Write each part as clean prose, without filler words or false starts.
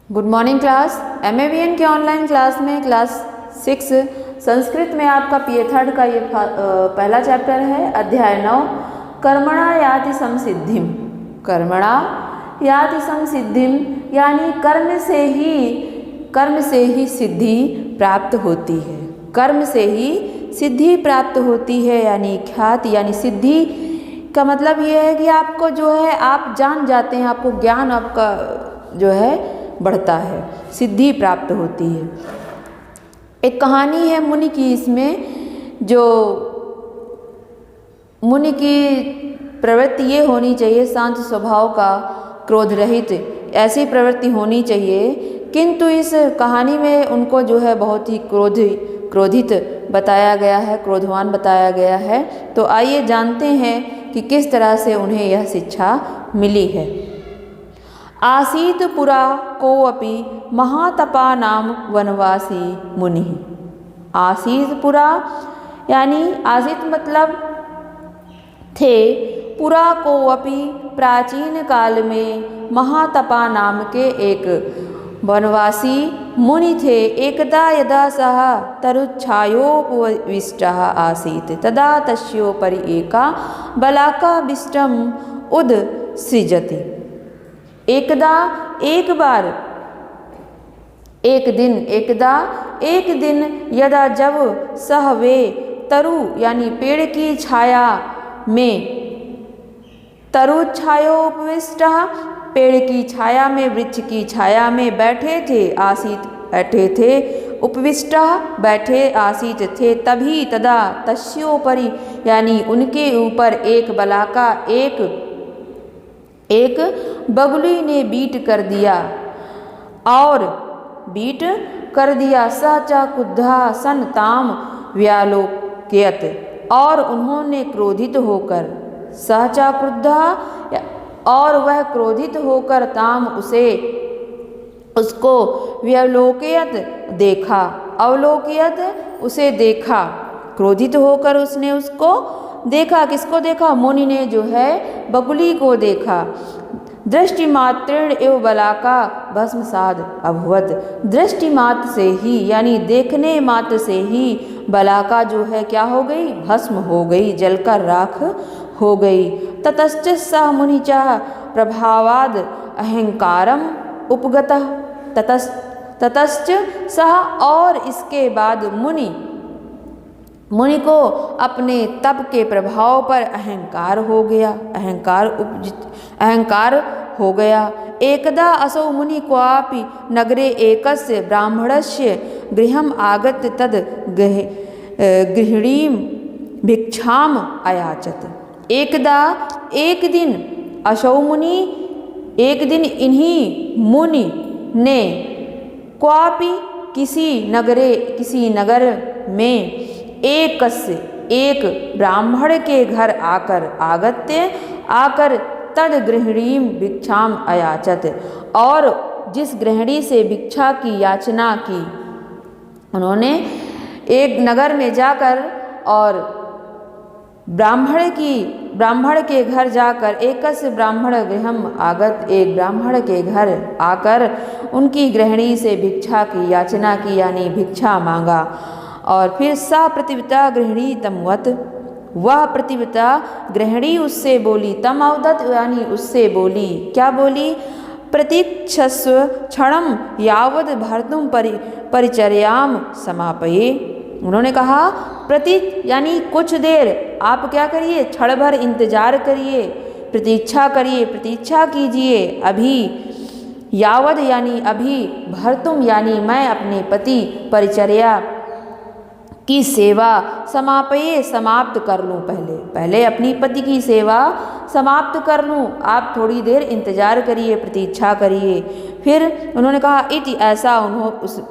Good morning class. MAVN के online class में class 6 Sanskrit में आपका PA3 का ये पहला चैप्टर है। अध्याय 9 कर्मणा याति संसिद्धिम। कर्मणा याति संसिद्धिम यानी कर्म से ही सिद्धि प्राप्त होती है। कर्म से ही सिद्धि प्राप्त होती है यानी ख्याति यानी सिद्धि का मतलब ये है कि आपको जो है आप जान जाते हैं, आपको ज्ञान आपका जो है बढ़ता है, सिद्धि प्राप्त होती है। एक कहानी है मुनि की, इसमें जो मुनि की प्रवृत्ति ये होनी चाहिए शांत स्वभाव का, क्रोध रहित, ऐसी प्रवृत्ति होनी चाहिए। किंतु इस कहानी में उनको जो है बहुत ही क्रोधित बताया गया है, क्रोधवान बताया गया है। तो आइए जानते हैं कि किस तरह से उन्हें यह शिक्षा मिली है। आसीत पुरा कोऽपि महातपा नाम वनवासी मुनि। आसीत पुरा यानी आसीत मतलब थे, पुरा कोऽपि प्राचीन काल में महातपा नाम के एक वनवासी मुनि थे। एकदा यदा सः तरुच्छायोपविष्टः आसीत् तदा तस्योपरि एका बलाका विष्टम् उदसृजति। एकदा एक बार, एक दिन यदा जब सह वे तरु यानी पेड़ की छाया में, तरुच्छायोपविष्टः पेड़ की छाया में, वृक्ष की छाया में बैठे थे, आसीत बैठे थे, उपविष्टः बैठे आसीत थे, तभी तदा तस्योपरि यानी उनके ऊपर एक बलाका एक बगुली ने बीट कर दिया स च क्रुद्धा सन ताम व्यालोक्यत। और उन्होंने क्रोधित होकर, स च क्रुद्धा और वह क्रोधित होकर, ताम उसको व्यलोकयत देखा, अवलोकयत उसे देखा, क्रोधित होकर उसने उसको देखा। किसको देखा? मुनि ने जो है बगुली को देखा। दृष्टि मात्रेण एव बलाका भस्मसाद अभवत। दृष्टि मात्र से ही यानी देखने मात्र से ही बलाका जो है क्या हो गई? भस्म हो गई, जलकर राख हो गई। ततश्च सः मुनिचः प्रभावाद अहंकारम उपगतः। ततश्च सः और इसके बाद मुनि को अपने तप के प्रभाव पर अहंकार हो गया। एकदा असौ मुनि क्वापि नगरे एकस्य ब्राह्मणस्य गृहम् आगत्य तद् गृहिणीं भिक्षाम अयाचत। एकदा एक दिन असौ मुनि, एक दिन इन्हीं मुनि ने क्वापि किसी नगर में एक ब्राह्मण के घर आकर तद गृहिणीं भिक्षाम अयाचत। और जिस गृहिणी से भिक्षा की याचना की, उन्होंने एक नगर में जाकर और ब्राह्मण के घर जाकर, एकस्य ब्राह्मण गृहम् आगत, एक ब्राह्मण के घर आकर उनकी गृहिणी से भिक्षा की याचना की यानी भिक्षा मांगा। और फिर सा प्रतिवता गृहिणी तमवत, वह प्रतिवता गृहिणी उससे बोली, तम अवदत यानी उससे बोली, क्या बोली? प्रतीक्षस्व क्षणम यावद भर्तुम परिचर्याम समापये। उन्होंने कहा यानी कुछ देर आप क्या करिए, क्षण भर इंतजार करिए, प्रतीक्षा करिए, प्रतीक्षा कीजिए। अभी यावद यानी अभी, भर्तुम यानी मैं अपने पति परिचर्या की सेवा, समापये समाप्त कर लूँ, पहले अपनी पति की सेवा समाप्त कर लूँ। आप थोड़ी देर इंतजार करिए, प्रतीक्षा करिए। फिर उन्होंने कहा इति, ऐसा उस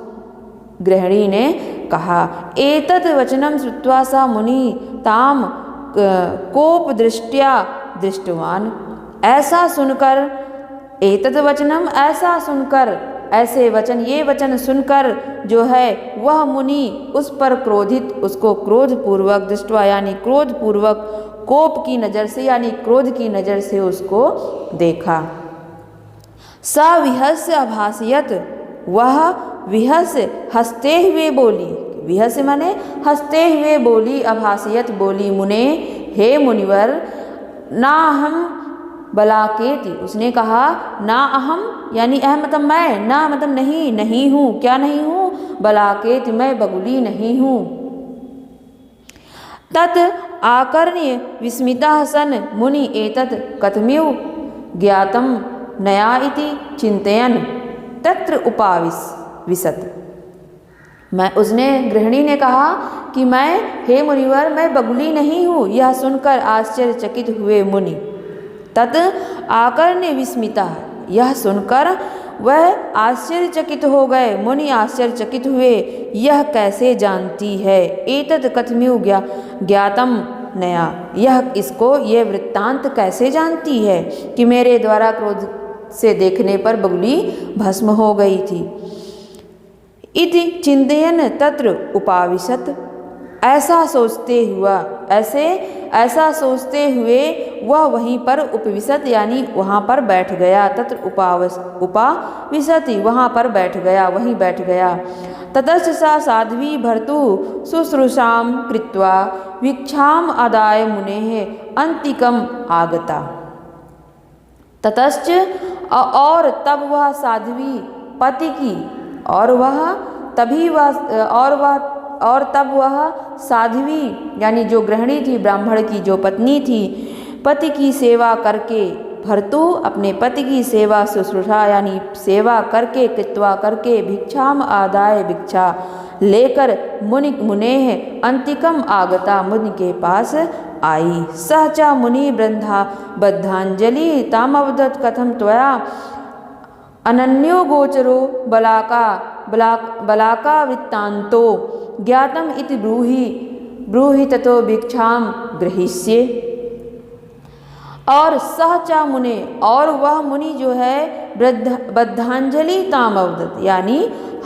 गृहिणी ने कहा। एतत् वचनं श्रुत्वा सा मुनि ताम कोप दृष्टया दृष्टवान। ऐसा सुनकर, एतत् वचनम ऐसा सुनकर, ऐसे वचन, ये वचन सुनकर जो है वह मुनि उस पर क्रोधित, उसको क्रोधपूर्वक, दृष्टवा यानी क्रोधपूर्वक, कोप की नज़र से यानी क्रोध की नज़र से उसको देखा। सा विहस्य अभाषयत, वह विहस हंसते हुए बोली, विहस माने हंसते हुए बोली, अभाषयत बोली, मुने हे मुनिवर, ना हम बलाकेति, उसने कहा ना अहम यानी अहम मतलब मैं, ना मतलब नहीं, नहीं हूँ, क्या नहीं हूँ, बलाकेति मैं बगुली नहीं हूँ। तत् आकर्ण्य विस्मिता सन मुनि एतत् कथमिव ज्ञातम नया इति चिंतयन् तत्र उपाविशत। मैं उसने गृहिणी ने कहा कि मैं, हे मुनिवर, मैं बगुली नहीं हूँ। यह सुनकर आश्चर्यचकित हुए मुनि। तत् आकर्ण्य विस्मिता, यह सुनकर वह आश्चर्यचकित हो गए, मुनि आश्चर्यचकित हुए, यह कैसे जानती है, एतत् कथमिव ज्ञातम नया, यह इसको ये वृत्तांत कैसे जानती है कि मेरे द्वारा क्रोध से देखने पर बगुली भस्म हो गई थी। इति चिंतयन् तत्र उपाविशत, ऐसा सोचते हुए वह वहीं पर उपविशत यानी वहाँ पर बैठ गया। तत्र उपाविशति, वहाँ पर बैठ गया, वहीं बैठ गया। ततश्च सा साध्वी भर्तु शुश्रूषां कृत्वा भिक्षाम आदाय मुनेः अन्तिकम् आगता। ततश्च और तब वह साध्वी पति की और तब वह साध्वी यानी जो गृहिणी थी, ब्राह्मण की जो पत्नी थी, पति की सेवा करके, भर्तु अपने पति की सेवा, शुश्रूषा यानी सेवा करके, कृत्वा करके, भिक्षाम आदाय भिक्षा लेकर, मुनेः अंतिकम आगता, मुनि के पास आई। सह च मुनि बद्धांजलि तामवदत् कथम त्वया अनन्यो गोचरो बलाका वृत्तान्तो ज्ञातम इति ब्रूहि ततो भिक्षां गृहीष्ये। और सह च मुने, और वह मुनि जो है बद्धांजलि तामवदत् यानी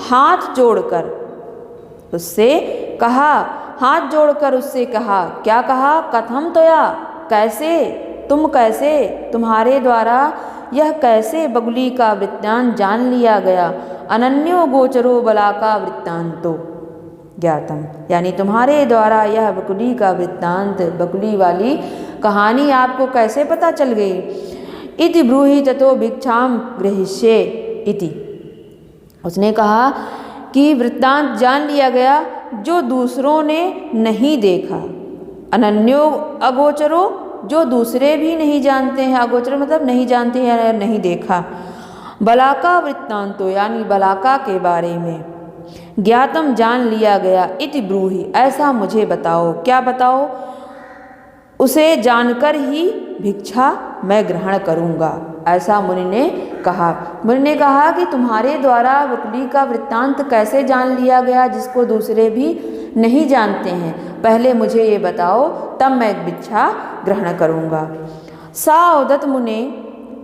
हाथ जोड़कर उससे कहा, क्या कहा, कथम त्वया, कैसे, तुम्हारे द्वारा यह कैसे बगुली का वृत्तांत जान लिया गया। अनन्यो गोचरो बलाका वृत्तांतो ज्ञातम यानी तुम्हारे द्वारा यह बगुली का वृत्तांत, बगुली वाली कहानी आपको कैसे पता चल गई। इति ब्रूहि ततो भिक्षां गृहीष्ये इति, उसने कहा कि वृत्तांत जान लिया गया जो दूसरों ने नहीं देखा। अनन्यो अगोचरो, जो दूसरे भी नहीं जानते हैं, अगोचर मतलब नहीं जानते हैं, नहीं देखा। बलाका वृत्तांतो यानी बलाका के बारे में, ज्ञातम जान लिया गया, इति ब्रूहि ऐसा मुझे बताओ, क्या बताओ, उसे जानकर ही भिक्षा मैं ग्रहण करूँगा, ऐसा मुनि ने कहा। मुनि ने कहा कि तुम्हारे द्वारा बगुली का वृत्तांत कैसे जान लिया गया जिसको दूसरे भी नहीं जानते हैं, पहले मुझे ये बताओ, तब मैं भिक्षा ग्रहण करूँगा। सा उदत मुने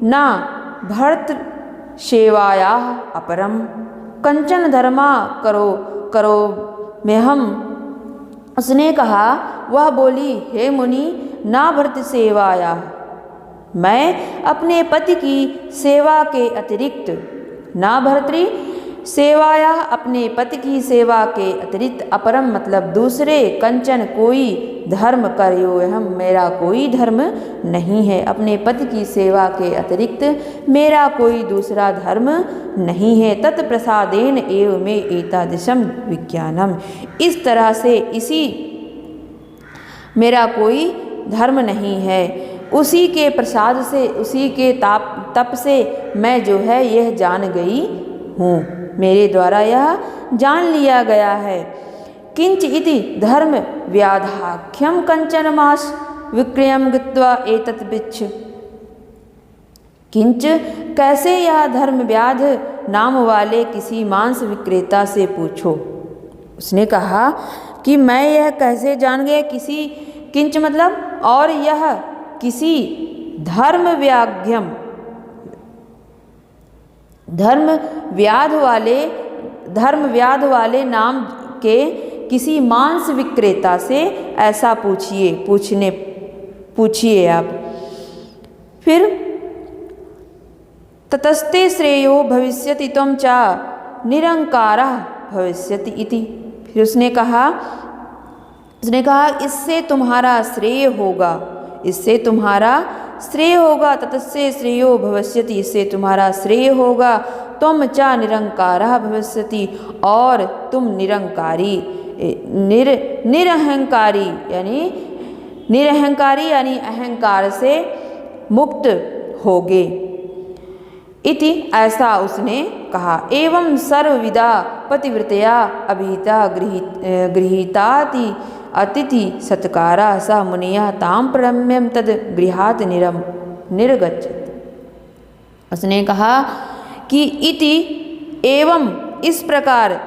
न भर्त सेवाया अपरम कंचन धर्मा करो में हम, उसने कहा, वह बोली, हे मुनि, ना भर्त सेवाया, मैं अपने पति की सेवा के अतिरिक्त, ना भर्तृ सेवाया अपने पति की सेवा के अतिरिक्त, अपरम मतलब दूसरे, कंचन कोई, धर्म करयो हम मेरा कोई धर्म नहीं है, अपने पति की सेवा के अतिरिक्त मेरा कोई दूसरा धर्म नहीं है। तत्प्रसादेन एव में एतादृशम विज्ञानम, इस तरह से इसी मेरा कोई धर्म नहीं है, उसी के प्रसाद से, उसी के तप से मैं जो है यह जान गई हूँ, मेरे द्वारा यह जान लिया गया है। किंच इति धर्म व्याधाख्यम कंचन मास विक्रयम गत्वा एतत् बिच्छ, किंच कैसे यह धर्म व्याध नाम वाले किसी मांस विक्रेता से पूछो। उसने कहा कि मैं यह कैसे जान गया, किसी, किंच मतलब और, यह किसी धर्म व्याध वाले नाम के किसी मांस विक्रेता से ऐसा पूछिए आप। फिर ततस्ते श्रेयो भविष्यति त्वं च निरंकारः भविष्यति इति। फिर उसने कहा इससे तुम्हारा श्रेय होगा, इससे तुम्हारा श्रेय होगा। ततस्ते श्रेयो भविष्यति, इससे तुम्हारा श्रेय होगा। त्वं च निरंकारः भविष्यति, और तुम निरंकारी निरहंकारी यानी अहंकार से मुक्त होगे। इति ऐसा उसने कहा। एवं सर्वविदा पतिव्रतया अभिहिता गृहीताति अतिथि सत्कारा स मुनिया ताम प्रणम्यम तद गृहात निर्गच्छत्। उसने कहा कि इति एवं इस प्रकार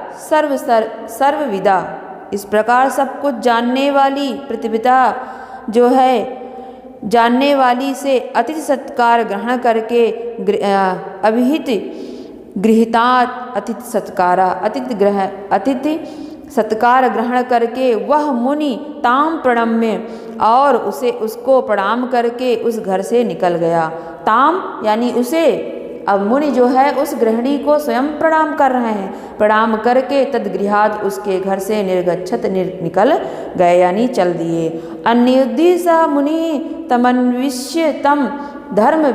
सर्वविदा, इस प्रकार सब कुछ जानने वाली प्रतिपिता जो है, जानने वाली से अतिथि सत्कार ग्रहण करके अभिहित गृहीतात अतिथि सत्कारा, अतिथि सत्कार ग्रहण करके वह मुनि ताम प्रणम्य, और उसको प्रणाम करके उस घर से निकल गया। ताम यानी उसे, अब मुनि जो है उस गृहिणी को स्वयं प्रणाम कर रहे हैं, प्रणाम करके तदगृहाद उसके घर से निर्गच्छत निकल गए यानी चल दिए। अन्योद्धि स मुनि तमन्विष्य तम धर्म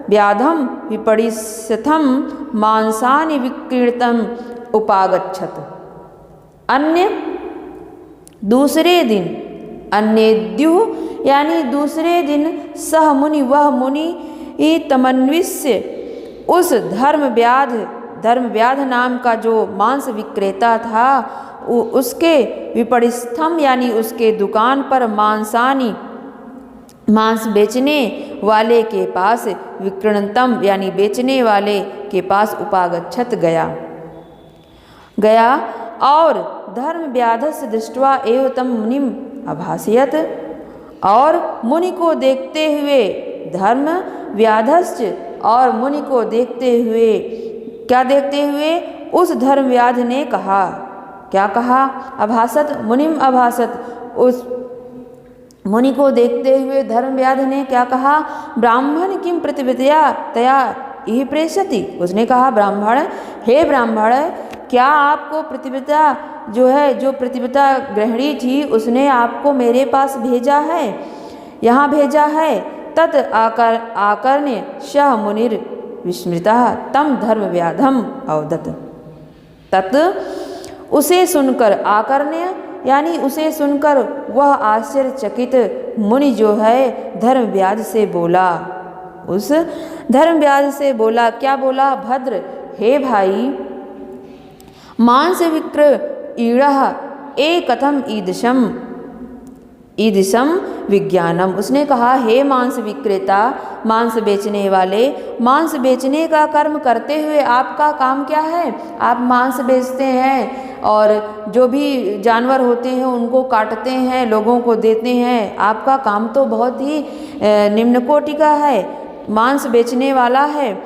व्याधम विपरीतम मांसानि विक्रीणतम उपागच्छत। अन्य दूसरे दिन, अन्येद्युः यानी दूसरे दिन सह मुनि वह मुनि तमन्विष्य उस धर्म व्याध नाम का जो मांस विक्रेता था, उसके विपरीतम यानी उसके दुकान पर मांस बेचने वाले के पास, विक्रणतम यानी बेचने वाले के पास उपागच्छत गया और धर्म व्याधस्य दृष्ट्वा एव तम मुनिम अभासयत, और मुनि को देखते हुए धर्म व्याधस्य, और मुनि को देखते हुए क्या देखते हुए उस धर्म व्याध ने कहा, क्या कहा, अभासत मुनिम अभासत, उस मुनि को देखते हुए धर्म व्याध ने क्या कहा, ब्राह्मण किम प्रतिविद्या तया यही प्रेषति। उसने कहा ब्राह्मण, हे ब्राह्मण, क्या आपको प्रतिविद्या जो है, जो प्रतिविद्या गृहिणी थी, उसने आपको मेरे पास भेजा है, यहाँ भेजा है। तत् आकर्ण्य शह मुनिर विस्मृतः तम धर्म व्याधम अवदत्। तत् उसे सुनकर, आकर्ण्य यानी उसे सुनकर वह आश्चर्यचकित मुनि जो है धर्म व्याध से बोला, उस धर्म व्याध से बोला, क्या बोला, भद्र, हे भाई, मांस विक्र ईड़ः ए कथम ईदृशम विज्ञानम। उसने कहा, हे मांस विक्रेता, मांस बेचने वाले, मांस बेचने का कर्म करते हुए आपका काम क्या है? आप मांस बेचते हैं और जो भी जानवर होते हैं उनको काटते हैं, लोगों को देते हैं। आपका काम तो बहुत ही निम्न कोटि का है, मांस बेचने वाला है।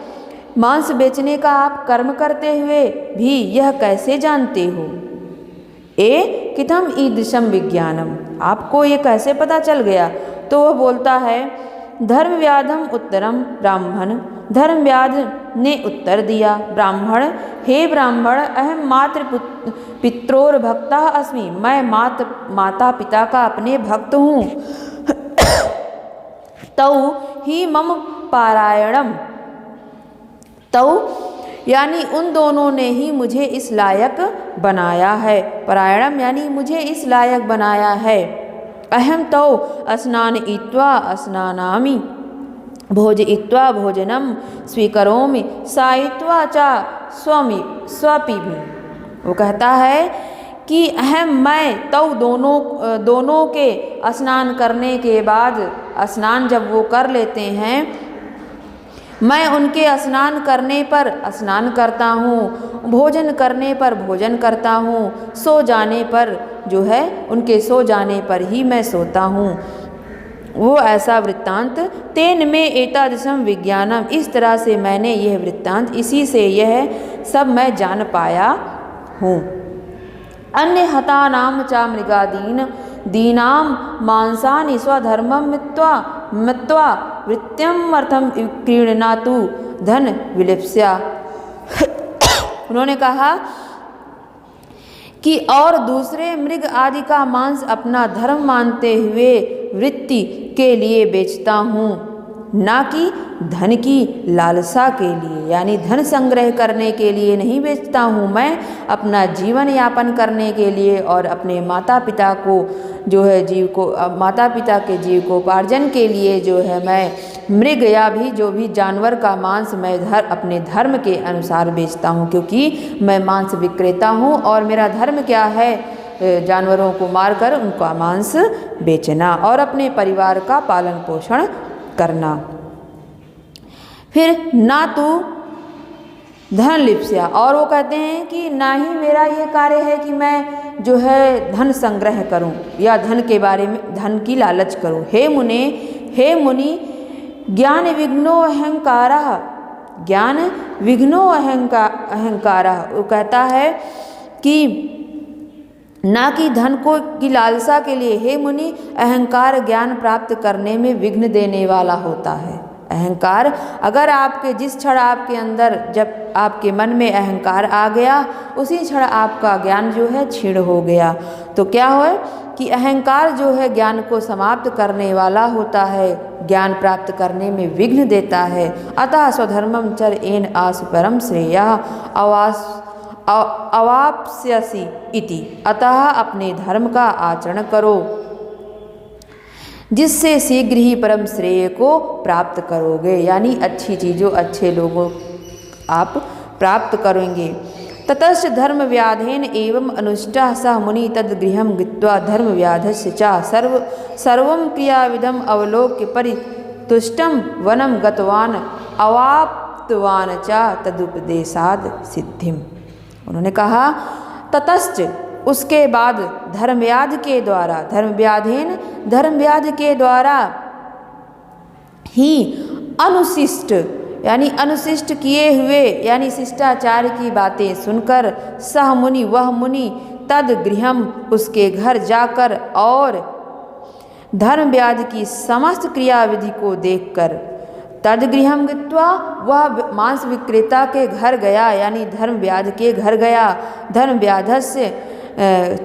मांस बेचने का आप कर्म करते हुए भी यह कैसे जानते हो? ए कितम ईदृशम विज्ञानम, आपको ये कैसे पता चल गया? तो वह बोलता है, धर्म व्याधम उत्तरम ब्राह्मण, धर्म व्याध ने उत्तर दिया, ब्राह्मण, हे ब्राह्मण, अहम मात्र पित्रोर भक्ता अस्मि, मैं माता पिता का अपने भक्त हूँ। तौ ही मम पारायणम, तौ यानी उन दोनों ने ही मुझे इस लायक बनाया है, परायणम यानी मुझे इस लायक बनाया है। अहम तौ स्नान इत्वा स्नानामि, भोजयित्वा भोजनम स्वीकरोमि, सायित्वा च स्वपिमि। वो कहता है कि अहम मैं, तौ दोनों के स्नान करने के बाद, स्नान जब वो कर लेते हैं, मैं उनके स्नान करने पर स्नान करता हूँ, भोजन करने पर भोजन करता हूँ, सो जाने पर जो है उनके सो जाने पर ही मैं सोता हूँ। वो ऐसा वृत्तांत, तेन में एतादृशम विज्ञानम, इस तरह से मैंने यह वृत्तांत, इसी से यह सब मैं जान पाया हूँ। अन्य हता नाम चा मृगादीन दीनाम मांसानि स्वधर्मम मित्वा वृत्त्यम अर्थम क्रीणनातु धन विलिप्स्या। उन्होंने कहा कि और दूसरे मृग आदि का मांस अपना धर्म मानते हुए वृत्ति के लिए बेचता हूँ, ना कि धन की लालसा के लिए, यानी धन संग्रह करने के लिए नहीं बेचता हूँ। मैं अपना जीवन यापन करने के लिए और अपने माता पिता को जो है माता पिता के जीविकोपार्जन के लिए जो है मैं मृग या भी जो भी जानवर का मांस मैं अपने धर्म के अनुसार बेचता हूँ, क्योंकि मैं मांस विक्रेता हूँ और मेरा धर्म क्या है, जानवरों को मारकर उनका मांस बेचना और अपने परिवार का पालन पोषण करना। फिर ना तो धन लिप्स्या, और वो कहते हैं कि ना ही मेरा ये कार्य है कि मैं जो है धन संग्रह करूं या धन के बारे में धन की लालच करूं। हे मुनि ज्ञान विघ्नो अहंकारा, वो कहता है कि ना कि धन को की लालसा के लिए, हे मुनि अहंकार ज्ञान प्राप्त करने में विघ्न देने वाला होता है। अहंकार अगर आपके जिस क्षण आपके अंदर जब आपके मन में अहंकार आ गया, उसी क्षण आपका ज्ञान जो है क्षीण हो गया। तो क्या हो कि अहंकार जो है ज्ञान को समाप्त करने वाला होता है, ज्ञान प्राप्त करने में विघ्न देता है। अतः स्वधर्मम चर एन आसु परम श्रेयः अवाप्स्यसि इति, अतः अपने धर्म का आचरण करो जिससे शीघ्र ही परम श्रेय को प्राप्त करोगे, यानी अच्छी चीज़ों अच्छे लोगों आप प्राप्त करेंगे। ततश्च धर्म व्याधेन एवं अनुष्ठा सह मुनि तद गृहम गत्वा धर्म व्याधस्य च सर्वं क्रियाविधम अवलोक्य परितुष्टम वनम गतवान अवाप्तवान च तदुपदेशाद सिद्धिम। उन्होंने कहा ततश्च, उसके बाद धर्मव्याध के द्वारा ही अनुशिष्ट यानी अनुशिष्ट किए हुए यानी शिष्टाचार की बातें सुनकर सह मुनि वह मुनि तद गृहम उसके घर जाकर और धर्मव्याध की समस्त क्रियाविधि को देखकर तदगृहम गत्वा वह मांस विक्रेता के घर गया, यानी धर्मव्याध के घर गया। धर्मव्याधस्य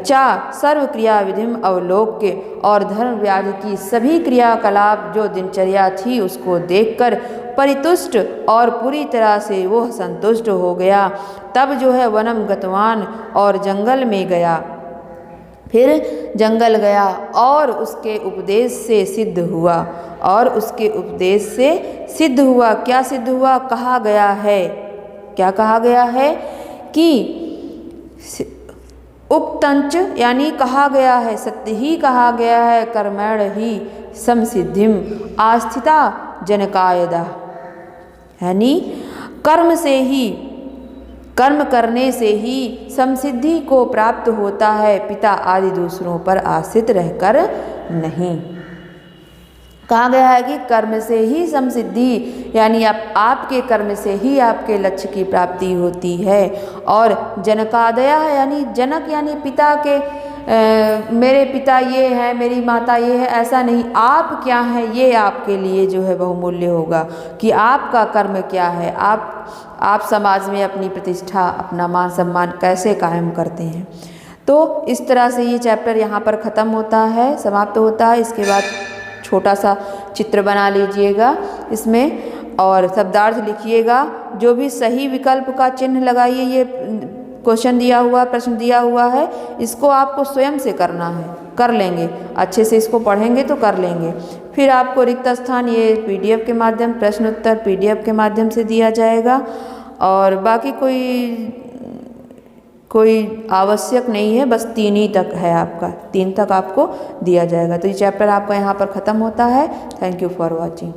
चा सर्व क्रिया विधिम अवलोक्य, और धर्मव्याध की सभी क्रियाकलाप जो दिनचर्या थी उसको देखकर परितुष्ट और पूरी तरह से वह संतुष्ट हो गया। तब जो है वनम गतवान और जंगल में गया, फिर जंगल गया और उसके उपदेश से सिद्ध हुआ क्या सिद्ध हुआ, कहा गया है, क्या कहा गया है कि उक्तंच यानी कहा गया है, सत्य ही कहा गया है, कर्मण ही समसिद्धिम आस्थिता जनकायदा, यानी कर्म करने से ही समसिद्धि को प्राप्त होता है, पिता आदि दूसरों पर आश्रित रहकर नहीं। कहा गया है कि कर्म से ही समसिद्धि, यानी आपके कर्म से ही आपके लक्ष्य की प्राप्ति होती है। और जनकादया यानी जनक यानी पिता के मेरे पिता ये है, मेरी माता ये है, ऐसा नहीं, आप क्या हैं ये आपके लिए जो है बहुमूल्य होगा कि आपका कर्म क्या है, आप समाज में अपनी प्रतिष्ठा अपना मान सम्मान कैसे कायम करते हैं। तो इस तरह से ये चैप्टर यहाँ पर ख़त्म होता है, समाप्त होता है। इसके बाद छोटा सा चित्र बना लीजिएगा इसमें और शब्दार्थ लिखिएगा, जो भी सही विकल्प का चिन्ह लगाइए। ये क्वेश्चन दिया हुआ, प्रश्न दिया हुआ है, इसको आपको स्वयं से करना है, कर लेंगे, अच्छे से इसको पढ़ेंगे तो कर लेंगे। फिर आपको रिक्त स्थान ये PDF के माध्यम, प्रश्न उत्तर PDF के माध्यम से दिया जाएगा और बाकी कोई आवश्यक नहीं है, बस 3 ही तक है आपका, 3 तक आपको दिया जाएगा। तो ये चैप्टर आपका यहाँ पर ख़त्म होता है। Thank you for watching.